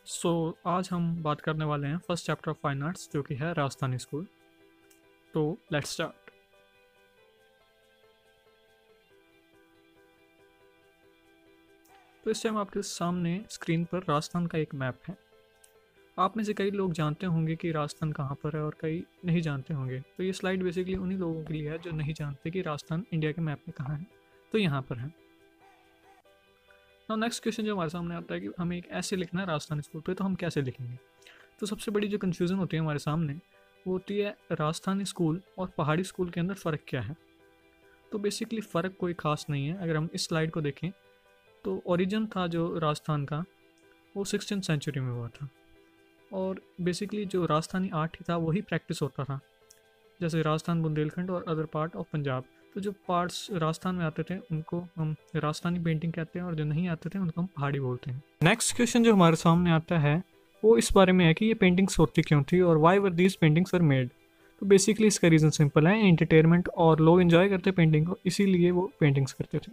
आज हम बात करने वाले हैं first chapter of fine arts जो कि है राजस्थानी स्कूल। तो लेट्स स्टार्ट। तो इस टाइम आपके सामने स्क्रीन पर राजस्थान का एक मैप है। आप में से कई लोग जानते होंगे कि राजस्थान कहाँ पर है और कई नहीं जानते होंगे। तो ये स्लाइड बेसिकली उन्हीं लोगों के लिए है जो नहीं जानते कि राजस्थान इंडिया के मैप में कहाँ है। तो यहाँ पर है। नाउ नेक्स्ट क्वेश्चन जो हमारे सामने आता है कि हमें एक ऐसे लिखना है राजस्थान स्कूल पे, तो हम कैसे लिखेंगे। तो सबसे बड़ी जो कन्फ्यूज़न होती है हमारे सामने वो होती है राजस्थानी स्कूल और पहाड़ी स्कूल के अंदर फ़र्क क्या है। तो बेसिकली फ़र्क कोई ख़ास नहीं है। अगर हम इस स्लाइड को देखें तो ओरिजिन था जो राजस्थान का वो 16th सेंचुरी में हुआ था, और बेसिकली जो राजस्थानी आर्ट ही था वही प्रैक्टिस होता था, जैसे राजस्थान, बुंदेलखंड और अदर पार्ट ऑफ पंजाब। तो जो पार्ट्स राजस्थान में आते थे उनको हम राजस्थानी पेंटिंग कहते हैं और जो नहीं आते थे उनको हम पहाड़ी बोलते हैं। नेक्स्ट क्वेश्चन जो हमारे सामने आता है वो इस बारे में है कि ये पेंटिंग्स होती क्यों थी और why were these paintings were made. तो बेसिकली इसका रीज़न सिंपल है, एंटरटेनमेंट, और लोग इन्जॉय करते पेंटिंग को, इसीलिए वो पेंटिंग्स करते थे।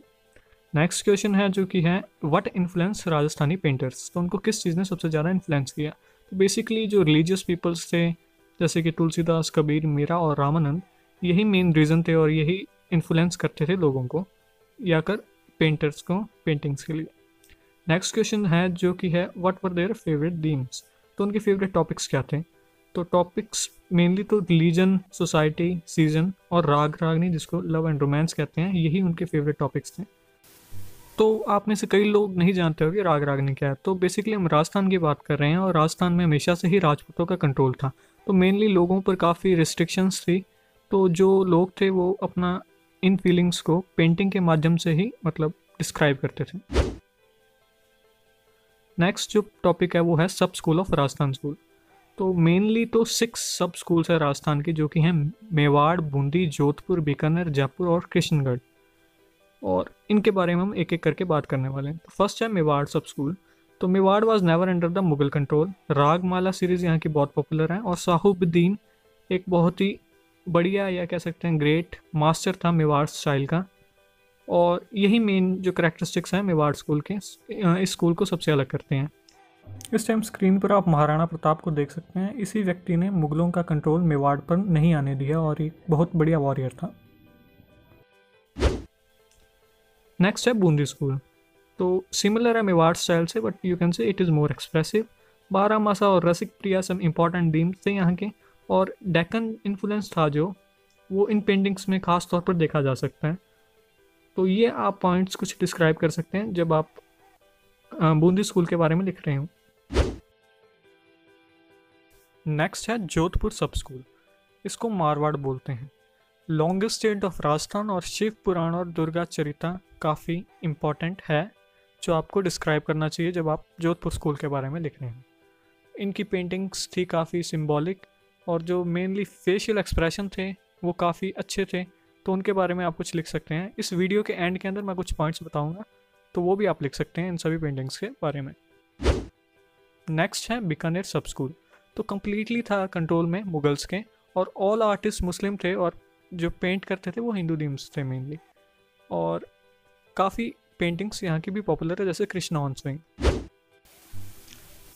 नेक्स्ट क्वेश्चन है जो कि है व्हाट इन्फ्लुएंस राजस्थानी पेंटर्स। तो उनको किस चीज़ ने सबसे ज़्यादा इन्फ्लुएंस किया। तो बेसिकली जो रिलीजियस पीपल्स थे जैसे कि तुलसीदास, कबीर, मीरा और रामानंद, यही मेन रीज़न थे और यही इन्फ्लुएंस करते थे लोगों को या कर पेंटर्स को पेंटिंग्स के लिए। नेक्स्ट क्वेश्चन है जो कि है what were their favourite themes. तो उनके फेवरेट टॉपिक्स क्या थे। तो टॉपिक्स मेनली तो रिलीजन, सोसाइटी, सीजन और राग रागनी जिसको लव एंड रोमांस कहते हैं, यही उनके फेवरेट टॉपिक्स थे। तो आप में से कई लोग नहीं जानते हो कि राग रागनी क्या है। तो बेसिकली हम राजस्थान की बात कर रहे हैं और राजस्थान में हमेशा से ही राजपूतों का कंट्रोल था। तो मेनली लोगों पर काफ़ी रिस्ट्रिक्शंस थी। तो जो लोग थे वो अपना इन फीलिंग्स को पेंटिंग के माध्यम से ही मतलब डिस्क्राइब करते थे। नेक्स्ट जो टॉपिक है वो है सब स्कूल ऑफ राजस्थान स्कूल। तो मेनली तो 6 सब स्कूल्स है राजस्थान की जो कि हैं मेवाड़, बूंदी, जोधपुर, बीकानेर, जयपुर और कृष्णगढ़, और इनके बारे में हम एक एक करके बात करने वाले हैं। तो फर्स्ट है मेवाड़ सब स्कूल। तो Mewar was never under the Mughal control. Ragamala series यहाँ की बहुत पॉपुलर है और साहुबुद्दीन एक बहुत ही बढ़िया या कह सकते हैं ग्रेट मास्टर था मेवाड़ स्टाइल का, और यही मेन जो करेक्टरिस्टिक्स हैं मेवाड़ स्कूल के इस स्कूल को सबसे अलग करते हैं। इस टाइम स्क्रीन पर आप महाराणा प्रताप को देख सकते हैं। इसी व्यक्ति ने मुगलों का कंट्रोल मेवाड़ पर नहीं आने दिया और एक बहुत बढ़िया वॉरियर था। नेक्स्ट है बूंदी स्कूल। तो सिमिलर है मेवाड़ स्टाइल से, but you can say it is more expressive. Baramasa और रसिक प्रिया सब इंपॉर्टेंट थीम्स थे यहाँ के, और डेक्कन इन्फ्लुएंस था जो वो इन पेंटिंग्स में खास तौर पर देखा जा सकता है। तो ये आप पॉइंट्स कुछ डिस्क्राइब कर सकते हैं जब आप बूंदी स्कूल के बारे में लिख रहे हो। नेक्स्ट है जोधपुर सब स्कूल। इसको मारवाड़ बोलते हैं। लॉन्गेस्ट स्टेट ऑफ राजस्थान और शिव पुराण और दुर्गा चरिता काफ़ी इम्पॉर्टेंट है जो आपको डिस्क्राइब करना चाहिए जब आप जोधपुर स्कूल के बारे में लिख रहे हैं। इनकी पेंटिंग्स थी काफ़ी सिंबॉलिक, और जो मेनली फेशियल एक्सप्रेशन थे वो काफ़ी अच्छे थे। तो उनके बारे में आप कुछ लिख सकते हैं। इस वीडियो के एंड के अंदर मैं कुछ पॉइंट्स बताऊंगा, तो वो भी आप लिख सकते हैं इन सभी पेंटिंग्स के बारे में। नेक्स्ट है बीकानेर सब स्कूल। तो कम्प्लीटली था कंट्रोल में मुगल्स के, और ऑल आर्टिस्ट मुस्लिम थे और जो पेंट करते थे वो हिंदू थीम्स थे मेनली, और काफ़ी पेंटिंग्स यहाँ की भी पॉपुलर है जैसे कृष्णा ऑन स्विंग।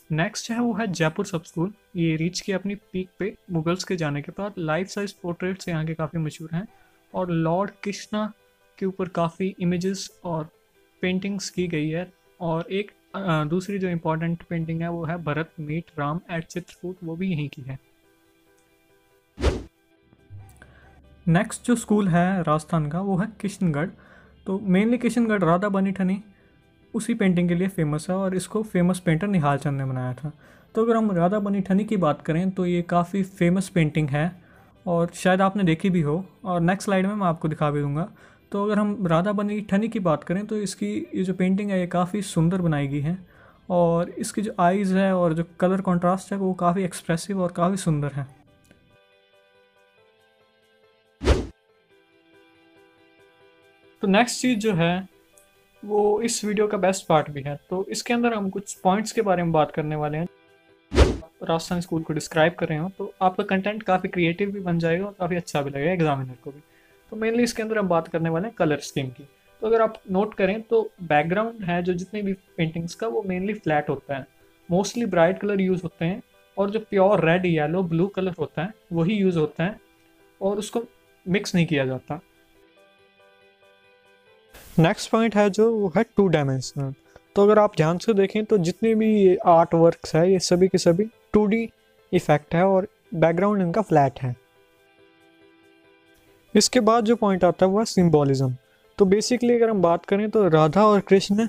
नेक्स्ट है वो है जयपुर सब स्कूल। ये रीच की अपनी पीक पे मुगल्स के जाने के बाद। लाइफ साइज पोर्ट्रेट्स यहाँ के काफ़ी मशहूर हैं, और लॉर्ड कृष्णा के ऊपर काफ़ी इमेजेस और पेंटिंग्स की गई है। और एक दूसरी जो इम्पोर्टेंट पेंटिंग है वो है भरत मीट राम एट चित्रकूट, वो भी यहीं की है। नेक्स्ट जो स्कूल है राजस्थान का वो है किशनगढ़। तो मेनली किशनगढ़ राधा बनी ठनी उसी पेंटिंग के लिए फेमस है, और इसको फेमस पेंटर निहाल चंद ने बनाया था। तो अगर हम राधा बनी ठनी की बात करें तो ये काफ़ी फेमस पेंटिंग है और शायद आपने देखी भी हो, और नेक्स्ट स्लाइड में मैं आपको दिखा भी दूंगा। तो अगर हम राधा बनी ठनी की बात करें तो इसकी ये जो पेंटिंग है ये काफ़ी सुंदर बनाई गई है, और इसकी जो आइज़ है और जो कलर कॉन्ट्रास्ट है वो काफ़ी एक्सप्रेसिव और काफ़ी सुंदर है। तो नेक्स्ट चीज़ जो है वो इस वीडियो का बेस्ट पार्ट भी है। तो इसके अंदर हम कुछ पॉइंट्स के बारे में बात करने वाले हैं। राजस्थान स्कूल को डिस्क्राइब कर रहे हो तो आपका कंटेंट काफ़ी क्रिएटिव भी बन जाएगा और काफ़ी अच्छा भी लगेगा एग्जामिनर को भी। तो मेनली इसके अंदर हम बात करने वाले हैं कलर स्कीम की। तो अगर आप नोट करें तो बैकग्राउंड है जो जितने भी पेंटिंग्स का वो मेनली फ्लैट होता है, मोस्टली ब्राइट कलर यूज़ होते हैं, और जो pure red, yellow, blue colour होता है वही यूज़ होता है, और उसको मिक्स नहीं किया जाता। नेक्स्ट पॉइंट है जो वो है 2 डायमेंशनल। तो अगर आप ध्यान से देखें तो जितने भी ये आर्ट वर्क्स है ये सभी के सभी 2D इफेक्ट है और बैकग्राउंड इनका फ्लैट है। इसके बाद जो पॉइंट आता है वो है सिंबॉलिज्म। तो बेसिकली अगर हम बात करें तो राधा और कृष्ण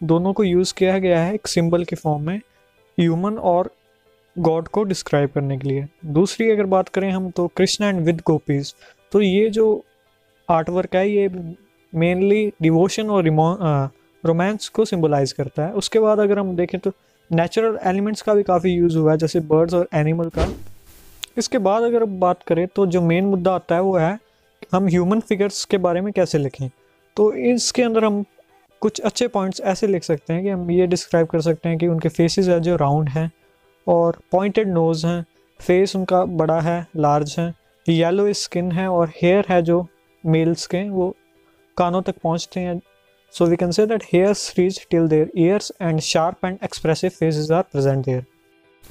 दोनों को यूज़ किया गया है एक सिंबल के फॉर्म में ह्यूमन और गॉड को डिस्क्राइब करने के लिए। दूसरी अगर बात करें हम तो कृष्ण एंड विद गोपीज, तो ये जो आर्ट वर्क है ये मेनली डिवोशन और रोमांस को सिंबलाइज करता है। उसके बाद अगर हम देखें तो नेचुरल एलिमेंट्स का भी काफ़ी यूज़ हुआ है, जैसे बर्ड्स और एनिमल का। इसके बाद अगर बात करें तो जो मेन मुद्दा आता है वो है हम ह्यूमन फिगर्स के बारे में कैसे लिखें। तो इसके अंदर हम कुछ अच्छे पॉइंट्स ऐसे लिख सकते हैं कि हम ये डिस्क्राइब कर सकते हैं कि उनके फेसेस है जो राउंड हैं और पॉइंटेड नोज हैं, फेस उनका बड़ा है, लार्ज है, येलो स्किन है, और हेयर है जो मेल्स के वो कानों तक पहुंचते हैं। So we can say that hairs reach till there ears and sharp and expressive faces are present there.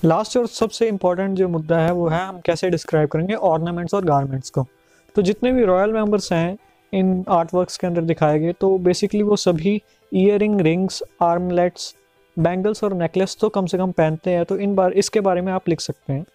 Last और सबसे इम्पॉर्टेंट जो मुद्दा है वो है हम कैसे डिस्क्राइब करेंगे ऑर्नामेंट्स और गारमेंट्स को। तो जितने भी रॉयल मेंबर्स हैं इन आर्ट वर्क्स के अंदर दिखाए गए, तो बेसिकली वो सभी ईयरिंग, रिंग्स, आर्मलेट्स, बैंगल्स और नेकलेस तो कम से कम पहनते हैं। तो इसके बारे में आप लिख सकते हैं।